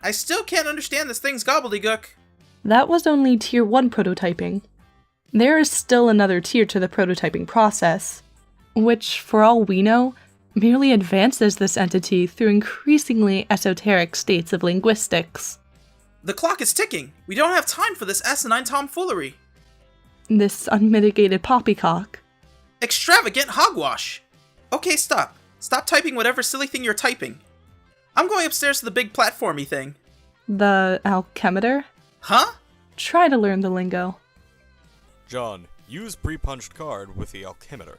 I still can't understand this thing's gobbledygook. That was only Tier 1 prototyping. There is still another tier to the prototyping process, which, for all we know, merely advances this entity through increasingly esoteric states of linguistics. The clock is ticking. We don't have time for this asinine tomfoolery. This unmitigated poppycock. Extravagant hogwash. Okay, stop. Stop typing whatever silly thing you're typing. I'm going upstairs to the big platformy thing. The alchemeter? Huh? Try to learn the lingo. John, use pre-punched card with the alchemeter.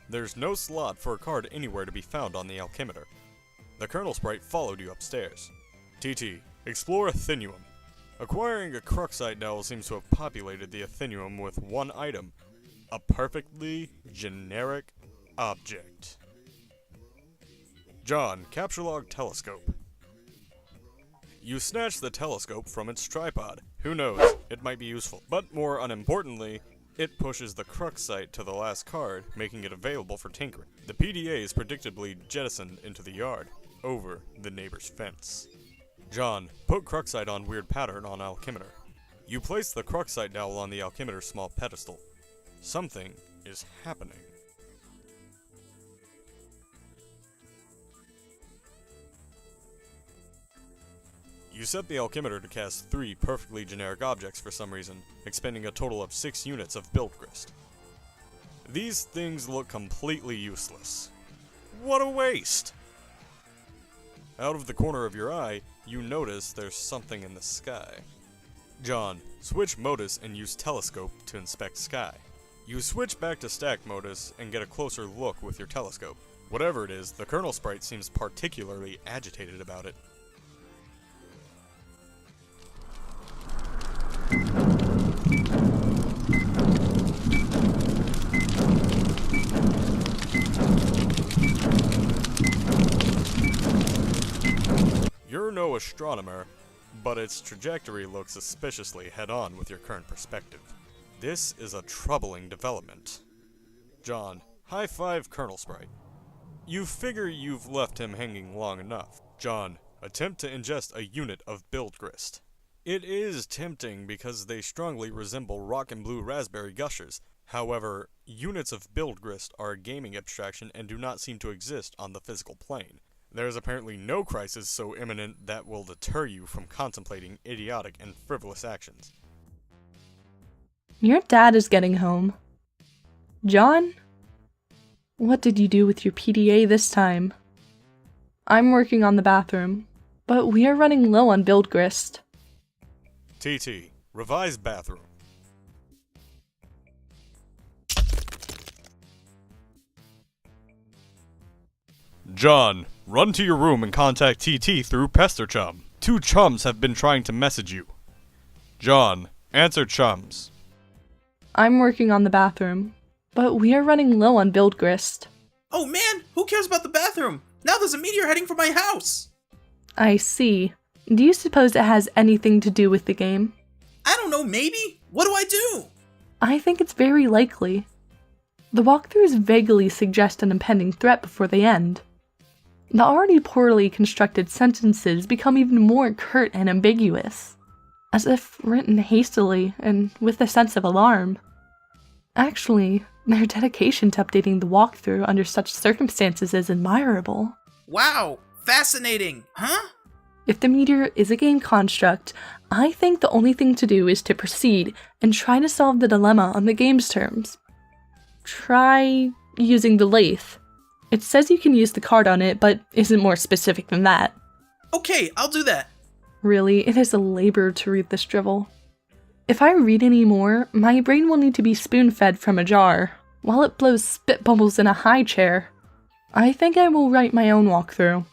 There's no slot for a card anywhere to be found on the alchemeter. The Colonel Sprite followed you upstairs. TT, explore Athenuum. Acquiring a Cruxite Dowel seems to have populated the Athenuum with one item. A perfectly generic object. John, capture log telescope. You snatch the telescope from its tripod. Who knows, it might be useful. But more unimportantly, it pushes the Cruxite to the last card, making it available for tinkering. The PDA is predictably jettisoned into the yard, over the neighbor's fence. John, put Cruxite on weird pattern on alchemeter. You place the Cruxite dowel on the alchemeter's small pedestal. Something is happening. You set the alchemeter to cast 3 perfectly generic objects for some reason, expending a total of 6 units of build grist. These things look completely useless. What a waste! Out of the corner of your eye, you notice there's something in the sky. John, switch modus and use telescope to inspect sky. You switch back to stack modus and get a closer look with your telescope. Whatever it is, the Colonel Sprite seems particularly agitated about it. You're no astronomer, but its trajectory looks suspiciously head-on with your current perspective. This is a troubling development. John, high five Colonel Sprite. You figure you've left him hanging long enough. John, attempt to ingest a unit of build grist. It is tempting because they strongly resemble rock and blue raspberry gushers. However, units of build grist are a gaming abstraction and do not seem to exist on the physical plane. There is apparently no crisis so imminent that will deter you from contemplating idiotic and frivolous actions. Your dad is getting home. John? What did you do with your PDA this time? I'm working on the bathroom, but we are running low on build grist. TT, revise bathroom. John, run to your room and contact TT through Pester Chum. 2 chums have been trying to message you. John, answer chums. I'm working on the bathroom, but we are running low on build grist. Oh man, who cares about the bathroom? Now there's a meteor heading for my house! I see. Do you suppose it has anything to do with the game? I don't know, maybe? What do I do? I think it's very likely. The walkthroughs vaguely suggest an impending threat before they end. The already poorly constructed sentences become even more curt and ambiguous, as if written hastily and with a sense of alarm. Actually, their dedication to updating the walkthrough under such circumstances is admirable. Wow, fascinating, huh? If the meteor is a game construct, I think the only thing to do is to proceed and try to solve the dilemma on the game's terms. Try using the lathe. It says you can use the card on it, but isn't more specific than that. Okay, I'll do that. Really, it is a labor to read this drivel. If I read any more, my brain will need to be spoon-fed from a jar, while it blows spit bubbles in a high chair. I think I will write my own walkthrough.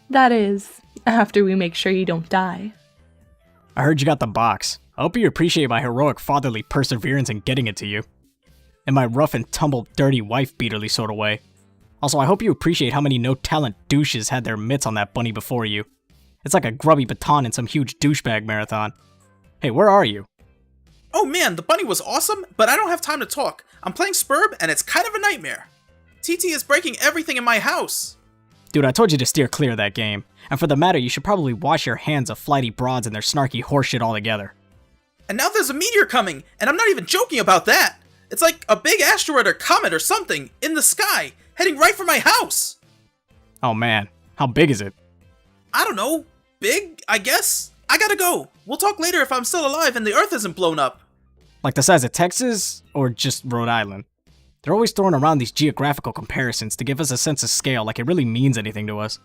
That is, after we make sure you don't die. I heard you got the box. I hope you appreciate my heroic fatherly perseverance in getting it to you. In my rough and tumble dirty wife-beaterly sort of way. Also, I hope you appreciate how many no-talent douches had their mitts on that bunny before you. It's like a grubby baton in some huge douchebag marathon. Hey, where are you? Oh man, the bunny was awesome, but I don't have time to talk. I'm playing Spurb, and it's kind of a nightmare. TT is breaking everything in my house. Dude, I told you to steer clear of that game. And for the matter, you should probably wash your hands of flighty broads and their snarky horseshit altogether. And now there's a meteor coming, and I'm not even joking about that. It's like a big asteroid or comet or something in the sky, heading right for my house. Oh man, how big is it? I don't know. Big, I guess? I gotta go. We'll talk later if I'm still alive and the Earth isn't blown up. Like the size of Texas, or just Rhode Island? They're always throwing around these geographical comparisons to give us a sense of scale like it really means anything to us.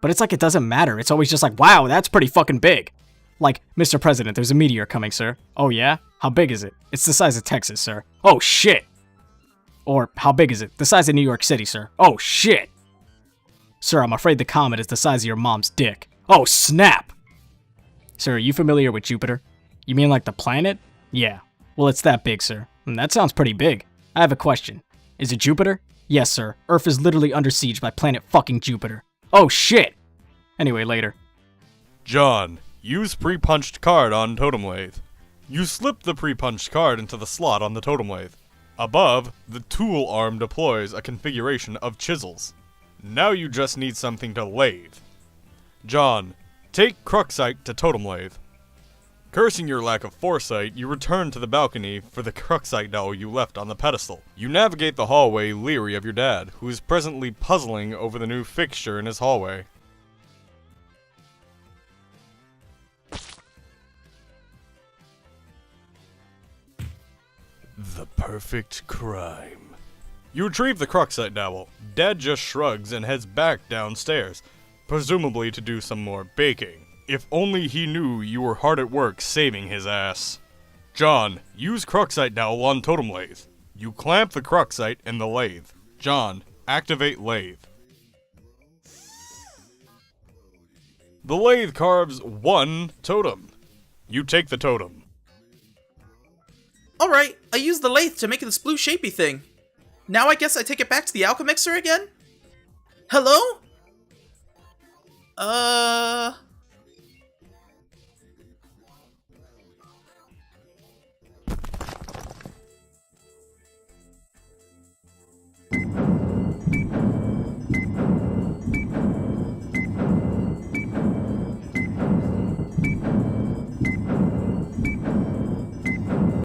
But it's like it doesn't matter, it's always just like, wow, that's pretty fucking big. Like, Mr. President, there's a meteor coming, sir. Oh yeah? How big is it? It's the size of Texas, sir. Oh shit! Or, how big is it? The size of New York City, sir. Oh shit! Sir, I'm afraid the comet is the size of your mom's dick. Oh snap! Sir, are you familiar with Jupiter? You mean like the planet? Yeah. Well, it's that big, sir. That sounds pretty big. I have a question. Is it Jupiter? Yes, sir. Earth is literally under siege by planet fucking Jupiter. Oh shit! Anyway, later. John, use pre-punched card on totem lathe. You slip the pre-punched card into the slot on the totem lathe. Above, the tool arm deploys a configuration of chisels. Now you just need something to lathe. John, take Cruxite to totem lathe. Cursing your lack of foresight, you return to the balcony for the Cruxite doll you left on the pedestal. You navigate the hallway leery of your dad, who is presently puzzling over the new fixture in his hallway. The perfect crime. You retrieve the Cruxite dowel. Dad just shrugs and heads back downstairs, presumably to do some more baking. If only he knew you were hard at work saving his ass. John, use Cruxite dowel on totem lathe. You clamp the Cruxite in the lathe. John, activate lathe. The lathe carves one totem. You take the totem. Alright, I used the lathe to make this blue shapey thing. Now I guess I take it back to the Alukipz again? Hello?